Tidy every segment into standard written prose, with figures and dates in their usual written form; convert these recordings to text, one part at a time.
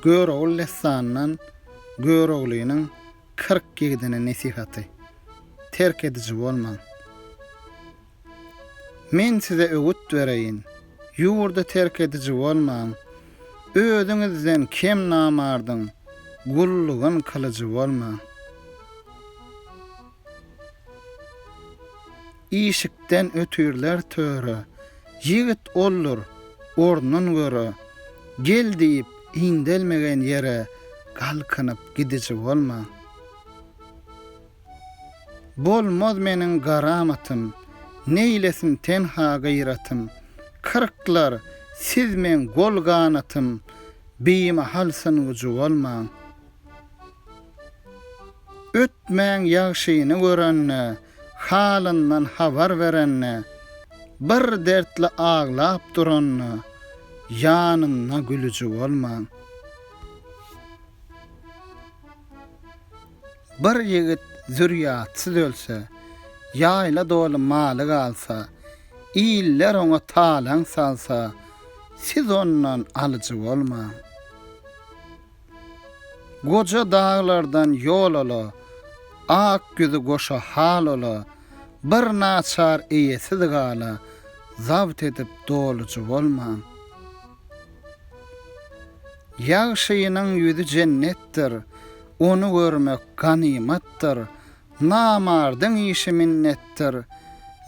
Görogul lesannan görogluynyň 47-ni nesihaty. Terk edici bolmaň. Men size öwüt bereýin. Ýurda terk edici bolmaň. Özüňizden kim namardyň? Gullugyň kılıjy bolmaň. İşikden ötürler töre. Yigit olur, ornun göre. Gel diýip indelmegen yere galkynyp gidici bolmaň. Bolmaz meniň garamatym, neylesin tenha gayratym. Kırklar, siz men gol ganatym, beýmahal synygy bolmaň. Ötmäň ýagşyny görenne, halyndan habar berenne, bir dertle ağlap duranna, ýanyna gülüji bolmaň. Bir ýigit zürriýatsyz ölse, ýaýla doly maly galsa, iller oňa talan salsa, siz ondan alyjy bolmaň. Goja dağlardan yol ola, ak güzi goşa hal ola, bir naçar eýesiz gala, zabt edip doluju bolmaň. Ýagşynyň ýüzi cennetdir, onu görmek ganimatdyr. Namardyň işi minnetdir,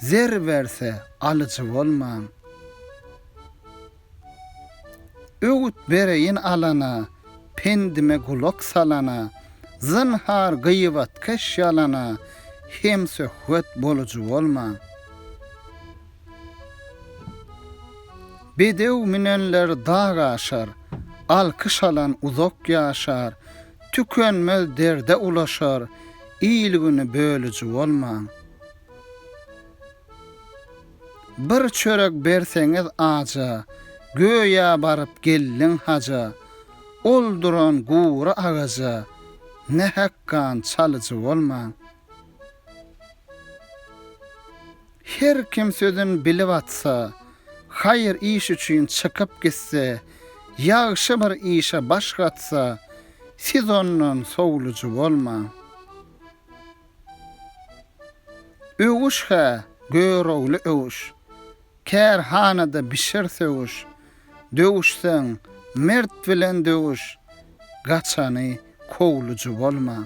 zer berse alyjy bolmaň. Öwüt bereýin alana, pendime gulak salana, zynhar gıybat keş yalana, hem söhbet boluju bolmaň. Bedew minenler dağ aşar, alkyş alan uzak ýaşar, tükenmez derde ulaşar, iýilgini bölüji bolmaň. Bir çörek berseňiz aja, göýe baryp gelliň haja, olduran gura agaja, ne hakkan çalyjy bolmaň. Her kim sözün bilip atsa, hayır iş üçin çıkıp gitse, ýagşy bir işe baş gatsa, siz ondan sowluju bolmaň. Öwüş ha, görogly öwüş. Kärhanada bişir söwüş. Döwüşseň mert bilen döwüş. Gaçany kowluju bolmaň.